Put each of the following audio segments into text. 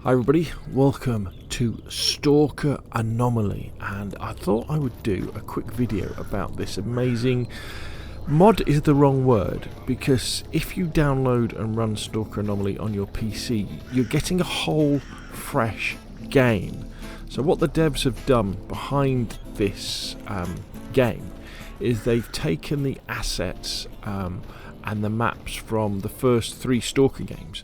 Hi everybody, welcome to Stalker Anomaly, and I thought I would do a quick video about this amazing mod. Is the wrong word, because if you download and run Stalker Anomaly on your PC, you're getting a whole fresh game. So what the devs have done behind this game is they've taken the assets and the maps from the first 3 Stalker games,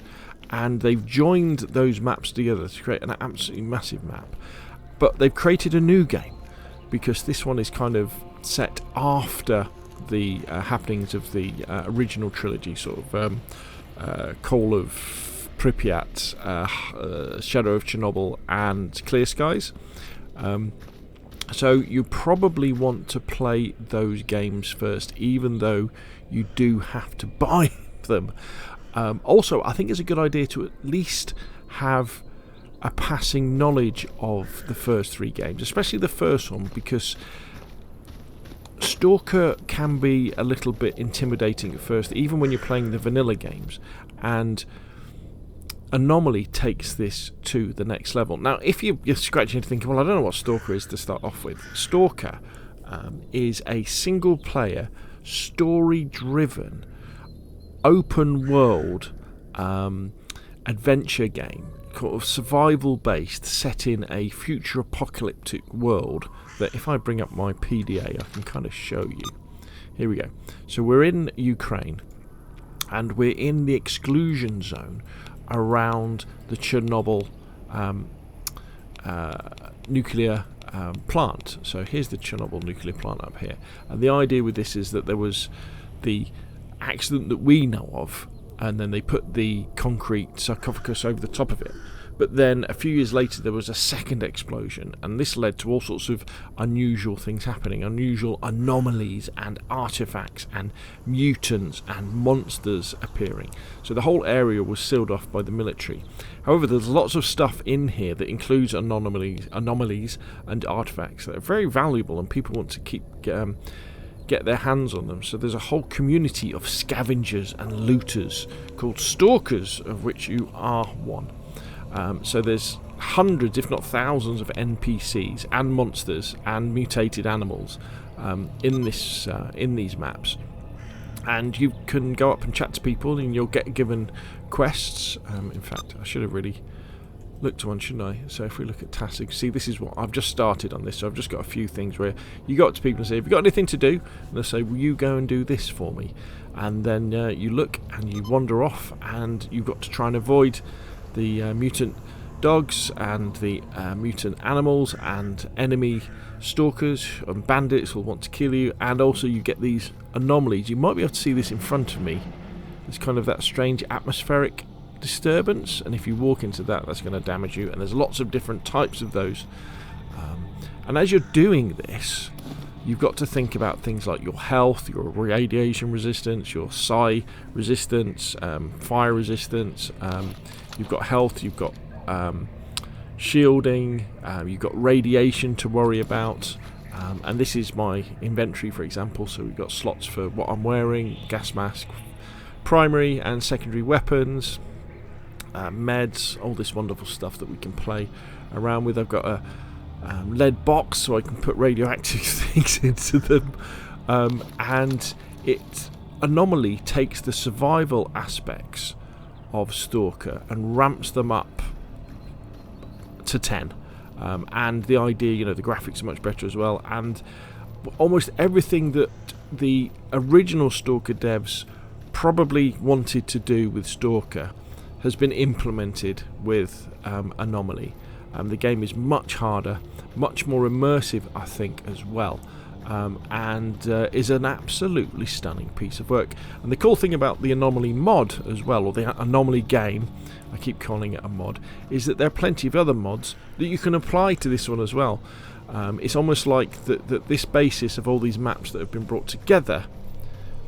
and they've joined those maps together to create an absolutely massive map. But they've created a new game, because this one is kind of set after the happenings of the original trilogy, sort of Call of Pripyat, Shadow of Chernobyl and Clear Skies. So you probably want to play those games first, even though you do have to buy them. Also, I think it's a good idea to at least have a passing knowledge of the first 3 games, especially the first one, because Stalker can be a little bit intimidating at first, even when you're playing the vanilla games, and Anomaly takes this to the next level. Now, if you're scratching and thinking, well, I don't know what Stalker is to start off with. Stalker is a single-player, story-driven, open world adventure game, kind of survival based, set in a future apocalyptic world that, if I bring up my PDA, I can kind of show you. Here we go. So we're in Ukraine, and we're in the exclusion zone around the Chernobyl nuclear plant. So here's the Chernobyl nuclear plant up here, and the idea with this is that there was the accident that we know of, and then they put the concrete sarcophagus over the top of it. But then a few years later there was a second explosion, and this led to all sorts of unusual things happening, unusual anomalies and artifacts and mutants and monsters appearing. So the whole area was sealed off by the military. However, there's lots of stuff in here that includes anomalies and artifacts that are very valuable, and people want to get their hands on them. So there's a whole community of scavengers and looters called Stalkers, of which you are one. So there's hundreds, if not thousands, of NPCs and monsters and mutated animals in these maps, and you can go up and chat to people, and you'll get given quests. In fact, I should have really looked to one, shouldn't I? So if we look at tasks, you can see this is what I've just started on this. So I've just got a few things where you go up to people and say, have you got anything to do? And they'll say, will you go and do this for me? And then you look and you wander off, and you've got to try and avoid the mutant dogs and the mutant animals and enemy stalkers and bandits will want to kill you. And also you get these anomalies. You might be able to see this in front of me. There's kind of that strange atmospheric disturbance, and if you walk into that, that's going to damage you. And there's lots of different types of those, and as you're doing this, you've got to think about things like your health, your radiation resistance, your psi resistance, fire resistance. You've got health, you've got shielding, you've got radiation to worry about, and this is my inventory, for example. So we've got slots for what I'm wearing, gas mask, primary and secondary weapons, meds, all this wonderful stuff that we can play around with. I've got a lead box so I can put radioactive things into them, and Anomaly takes the survival aspects of Stalker and ramps them up to 10, and the idea, the graphics are much better as well, and almost everything that the original Stalker devs probably wanted to do with Stalker has been implemented with Anomaly. The game is much harder, much more immersive, I think, as well, and is an absolutely stunning piece of work. And the cool thing about the Anomaly mod as well, or the Anomaly game, I keep calling it a mod, is that there are plenty of other mods that you can apply to this one as well. It's almost like that this basis of all these maps that have been brought together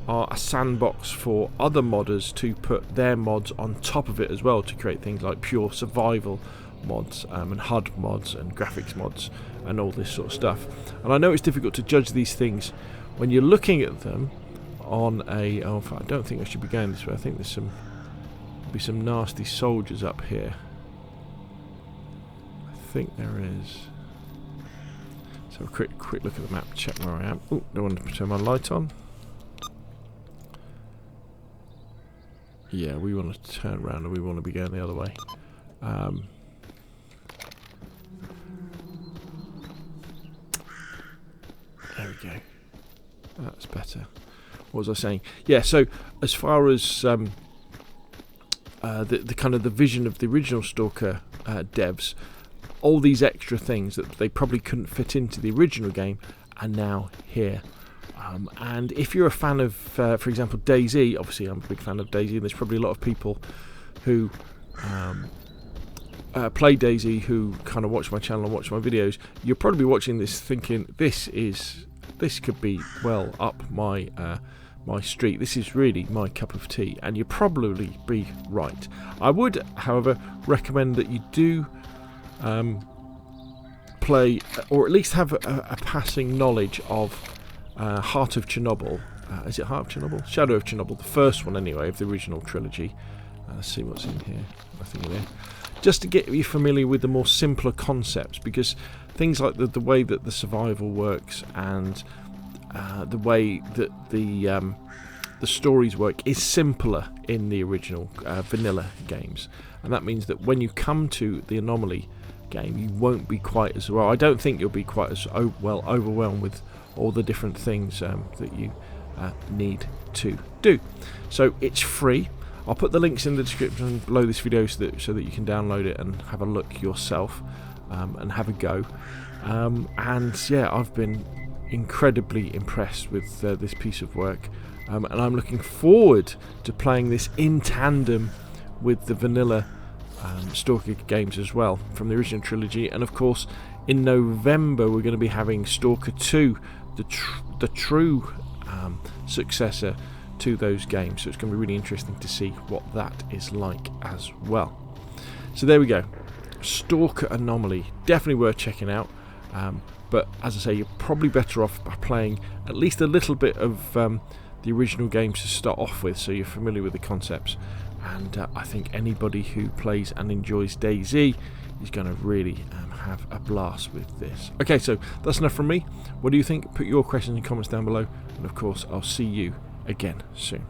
are a sandbox for other modders to put their mods on top of it as well, to create things like pure survival mods and HUD mods and graphics mods and all this sort of stuff. And I know it's difficult to judge these things when you're looking at them on a... Oh, I don't think I should be going this way. I think there's some nasty soldiers up here. think there is. So a quick look at the map, check where I am. Oh, don't want to turn my light on. Yeah, we want to turn around and we want to be going the other way. There we go. That's better. What was I saying? Yeah, so as far as the kind of the vision of the original Stalker devs, all these extra things that they probably couldn't fit into the original game are now here. And if you're a fan of, for example, DayZ, obviously I'm a big fan of DayZ, and there's probably a lot of people who play DayZ who kind of watch my channel and watch my videos. You're probably watching this thinking, this could be well up my my street. This is really my cup of tea, and you'd probably be right. I would, however, recommend that you do play, or at least have a passing knowledge of Heart of Chernobyl. Is it Heart of Chernobyl? Shadow of Chernobyl, the first one anyway, of the original trilogy. Let's see what's in here. Nothing in there. Just to get you familiar with the more simpler concepts, because things like the way that the survival works and the way that the stories work is simpler in the original vanilla games, and that means that when you come to the Anomaly game, you won't be quite as well. I don't think you'll be quite as overwhelmed with all the different things that you need to do. So it's free. I'll put the links in the description below this video so that you can download it and have a look yourself and have a go. And yeah, I've been incredibly impressed with this piece of work, and I'm looking forward to playing this in tandem with the vanilla Stalker games as well from the original trilogy. And of course, in November we're going to be having Stalker 2, the true successor to those games, so it's going to be really interesting to see what that is like as well. So there we go, Stalker Anomaly, definitely worth checking out, but as I say, you're probably better off by playing at least a little bit of the original games to start off with, so you're familiar with the concepts. And I think anybody who plays and enjoys DayZ is going to really have a blast with this. Okay, so that's enough from me. What do you think? Put your questions and comments down below, and of course I'll see you again soon.